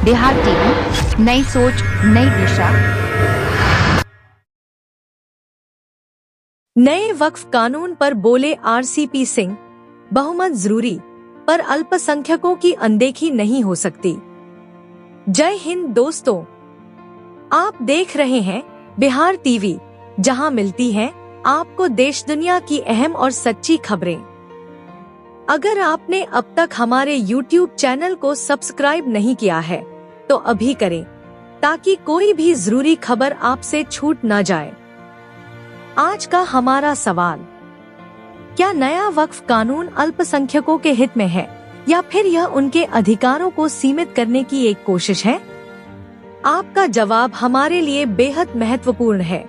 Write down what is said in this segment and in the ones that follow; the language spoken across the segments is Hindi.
बिहार टीवी, नई सोच, नई दिशा। नए वक्फ कानून पर बोले आरसीपी सिंह, बहुमत जरूरी, पर अल्पसंख्यकों की अनदेखी नहीं हो सकती। जय हिंद दोस्तों, आप देख रहे हैं बिहार टीवी, जहां मिलती हैं आपको देश दुनिया की अहम और सच्ची खबरें। अगर आपने अब तक हमारे YouTube चैनल को सब्सक्राइब नहीं किया है तो अभी करें, ताकि कोई भी जरूरी खबर आपसे छूट न जाए। आज का हमारा सवाल, क्या नया वक्फ कानून अल्पसंख्यकों के हित में है या फिर यह उनके अधिकारों को सीमित करने की एक कोशिश है? आपका जवाब हमारे लिए बेहद महत्वपूर्ण है।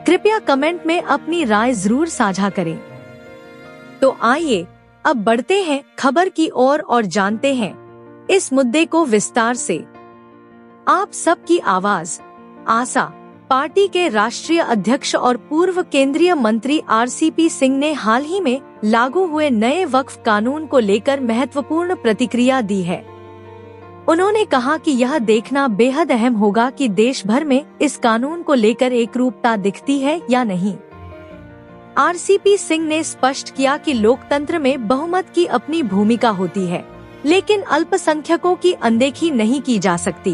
कृपया कमेंट में अपनी राय जरूर साझा करें। तो आइए अब बढ़ते हैं खबर की ओर और जानते हैं इस मुद्दे को विस्तार से। आप सबकी आवाज आशा पार्टी के राष्ट्रीय अध्यक्ष और पूर्व केंद्रीय मंत्री आरसीपी सिंह ने हाल ही में लागू हुए नए वक्फ कानून को लेकर महत्वपूर्ण प्रतिक्रिया दी है। उन्होंने कहा कि यह देखना बेहद अहम होगा कि देश भर में इस कानून को लेकर एकरूपता दिखती है या नहीं। आरसीपी सिंह ने स्पष्ट किया कि लोकतंत्र में बहुमत की अपनी भूमिका होती है, लेकिन अल्पसंख्यकों की अनदेखी नहीं की जा सकती।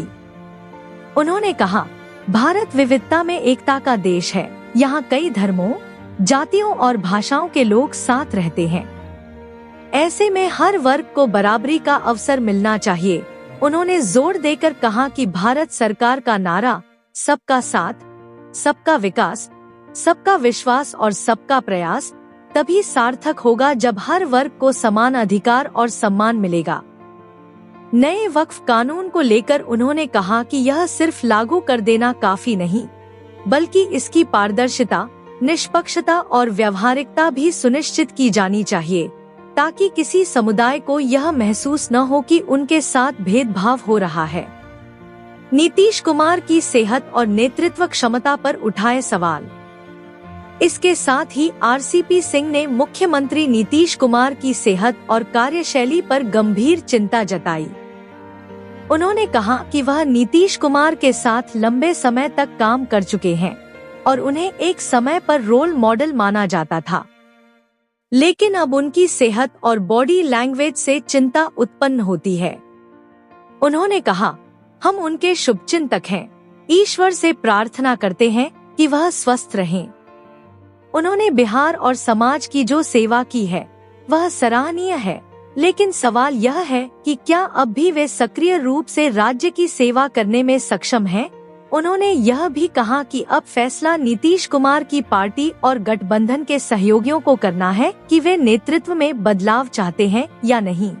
उन्होंने कहा, भारत विविधता में एकता का देश है। यहाँ कई धर्मों, जातियों और भाषाओं के लोग साथ रहते हैं। ऐसे में हर वर्ग को बराबरी का अवसर मिलना चाहिए। उन्होंने जोर देकर कहा कि भारत सरकार का नारा सबका साथ, सबका विकास, सबका विश्वास और सबका प्रयास तभी सार्थक होगा जब हर वर्ग को समान अधिकार और सम्मान मिलेगा। नए वक्फ कानून को लेकर उन्होंने कहा कि यह सिर्फ लागू कर देना काफी नहीं, बल्कि इसकी पारदर्शिता, निष्पक्षता और व्यावहारिकता भी सुनिश्चित की जानी चाहिए, ताकि किसी समुदाय को यह महसूस न हो कि उनके साथ भेदभाव हो रहा है। नीतीश कुमार की सेहत और नेतृत्व क्षमता पर उठाए सवाल। इसके साथ ही आरसीपी सिंह ने मुख्यमंत्री नीतीश कुमार की सेहत और कार्यशैली पर गंभीर चिंता जताई। उन्होंने कहा कि वह नीतीश कुमार के साथ लंबे समय तक काम कर चुके हैं और उन्हें एक समय पर रोल मॉडल माना जाता था, लेकिन अब उनकी सेहत और बॉडी लैंग्वेज से चिंता उत्पन्न होती है। उन्होंने कहा, हम उनके शुभचिंतक हैं। ईश्वर से प्रार्थना करते हैं कि वह स्वस्थ रहें। उन्होंने बिहार और समाज की जो सेवा की है वह सराहनीय है, लेकिन सवाल यह है कि क्या अब भी वे सक्रिय रूप से राज्य की सेवा करने में सक्षम हैं? उन्होंने यह भी कहा कि अब फैसला नीतीश कुमार की पार्टी और गठबंधन के सहयोगियों को करना है कि वे नेतृत्व में बदलाव चाहते हैं या नहीं।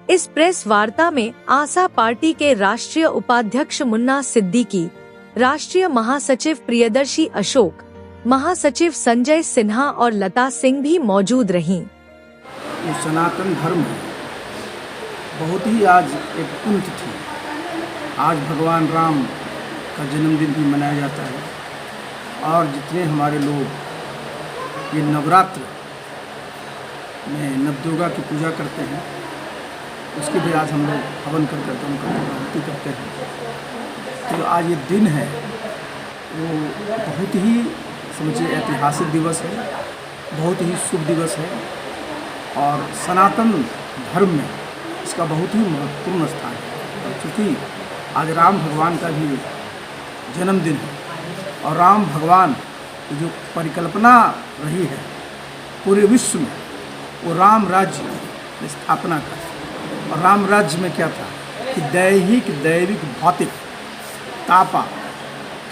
इस प्रेस वार्ता में आशा पार्टी के राष्ट्रीय उपाध्यक्ष मुन्ना सिद्दीकी, राष्ट्रीय महासचिव प्रियदर्शी अशोक, महासचिव संजय सिन्हा और लता सिंह भी मौजूद रहीं। सनातन धर्म बहुत ही आज एक पुण्य तिथि, आज भगवान राम का जन्मदिन भी मनाया जाता है और जितने हमारे लोग ये नवरात्र में नवदुर्गा की पूजा करते हैं, उसके भी आज हम लोग हवन कर करके उनका आरती करते हैं। तो आज ये दिन है वो बहुत ही समझिए ऐतिहासिक दिवस है, बहुत ही शुभ दिवस है और सनातन धर्म में इसका बहुत ही महत्वपूर्ण स्थान है। क्योंकि आज राम भगवान का भी जन्मदिन है और राम भगवान की जो परिकल्पना रही है पूरे विश्व में, वो राम राज्य की स्थापना कर। और राम राज्य में क्या था कि दैहिक, दैविक, भौतिक तापा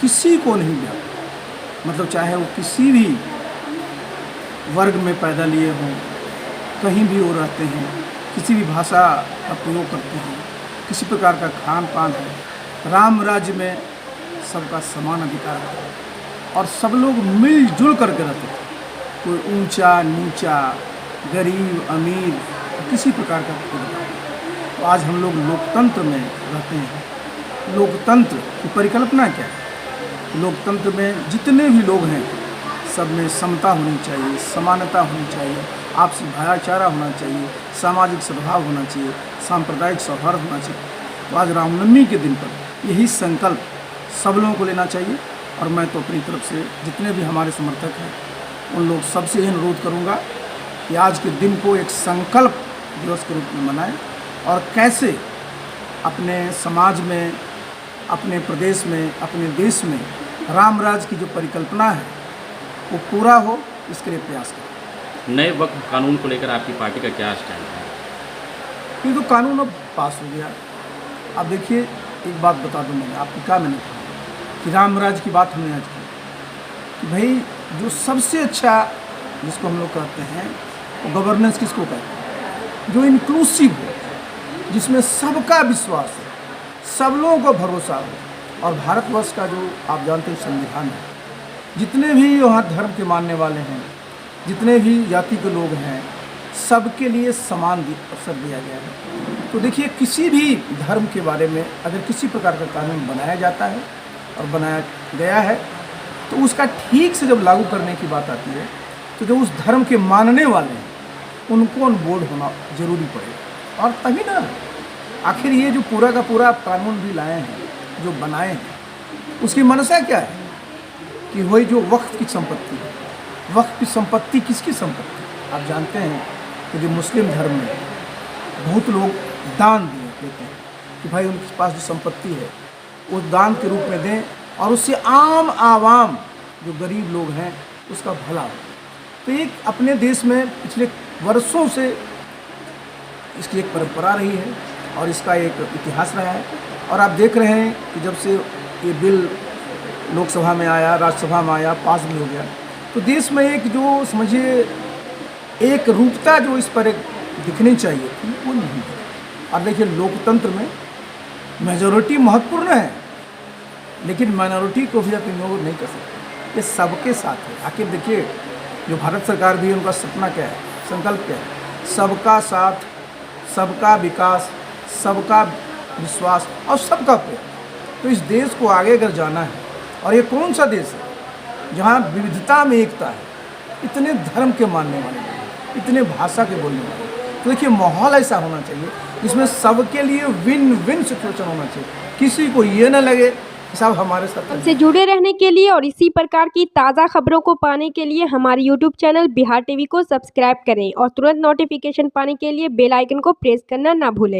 किसी को नहीं मिला। मतलब चाहे वो किसी भी वर्ग में पैदा लिए हों, कहीं भी वो रहते हैं, किसी भी भाषा का प्रयोग करते हैं, किसी प्रकार का खान पान है, राम राज्य में सबका समान अधिकार है और सब लोग मिलजुल करके रहते थे। कोई ऊंचा नीचा, गरीब अमीर, किसी प्रकार का भेदभाव। तो आज हम लोग लोकतंत्र में रहते हैं। लोकतंत्र की परिकल्पना क्या है? लोकतंत्र में जितने भी लोग हैं सब में समता होनी चाहिए, समानता होनी चाहिए, आपसी भाईचारा होना चाहिए, सामाजिक सद्भाव होना चाहिए, सांप्रदायिक सौहार्द होना चाहिए। तो आज रामनवमी के दिन पर यही संकल्प सब लोगों को लेना चाहिए। और मैं तो अपनी तरफ से जितने भी हमारे समर्थक हैं उन लोग सबसे यही अनुरोध करूँगा कि आज के दिन को एक संकल्प दिवस के रूप में मनाएं और कैसे अपने समाज में, अपने प्रदेश में, अपने देश में राम राज्य की जो परिकल्पना है वो पूरा हो, इसके लिए प्रयास करें। नए वक्फ कानून को लेकर आपकी पार्टी का क्या स्टैंड है? ये तो कानून अब पास हो गया। अब देखिए, एक बात बता दूं, मैंने कहा कि राम राज्य की बात हमने आज की कि भाई जो सबसे अच्छा जिसको हम लोग कहते हैं वो गवर्नेंस किसको कहते हैं, जो इंक्लूसिव हो, जिसमें सबका विश्वास हो, सब लोगों को भरोसा हो। और भारतवर्ष का जो आप जानते हैं संविधान है, जितने भी वहाँ धर्म के मानने वाले हैं, जितने भी जाति के लोग हैं, सबके लिए समान अवसर दिया गया है। तो देखिए, किसी भी धर्म के बारे में अगर किसी प्रकार का कानून बनाया जाता है और बनाया गया है तो उसका ठीक से जब लागू करने की बात आती है तो जो उस धर्म के मानने वाले हैं उनको ऑन बोर्ड होना जरूरी पड़ेगा। और तभी ना आखिर ये जो पूरा का पूरा कानून भी लाए हैं, जो बनाए हैं, उसकी मनसा क्या है कि वही जो वक्फ की संपत्ति है, वक्फ की संपत्ति किसकी संपत्ति? आप जानते हैं कि जो मुस्लिम धर्म में बहुत लोग दान देते हैं कि भाई उनके पास जो संपत्ति है उस दान के रूप में दें और उससे आम आवाम जो गरीब लोग हैं उसका भला हो। तो एक अपने देश में पिछले वर्षों से इसकी एक परंपरा रही है और इसका एक इतिहास रहा है। और आप देख रहे हैं कि जब से ये बिल लोकसभा में आया, राज्यसभा में आया, पास भी हो गया, तो देश में एक जो समझिए एक रूपता जो इस पर एक दिखनी चाहिए थी वो नहीं है। और देखिए, लोकतंत्र में मेजॉरिटी महत्वपूर्ण है, लेकिन माइनॉरिटी को भी आप इग्नोर नहीं कर सकते। ये सबके साथ है। आखिर देखिए, जो भारत सरकार भी है उनका सपना क्या है, संकल्प क्या है? सबका साथ, सबका विकास, सबका विश्वास और सबका प्रेम। तो इस देश को आगे अगर जाना है, और ये कौन सा देश है जहाँ विविधता में एकता है, इतने धर्म के मानने वाले लोग, इतने भाषा के बोलने वाले, तो देखिए माहौल ऐसा होना चाहिए जिसमें सबके लिए विन विन सिचुएशन होना चाहिए। किसी को ये ना लगे कि साहब हमारे साथ। हमसे जुड़े रहने के लिए और इसी प्रकार की ताज़ा खबरों को पाने के लिए हमारे YouTube चैनल बिहार टीवी को सब्सक्राइब करें और तुरंत नोटिफिकेशन पाने के लिए बेल आइकन को प्रेस करना ना भूलें।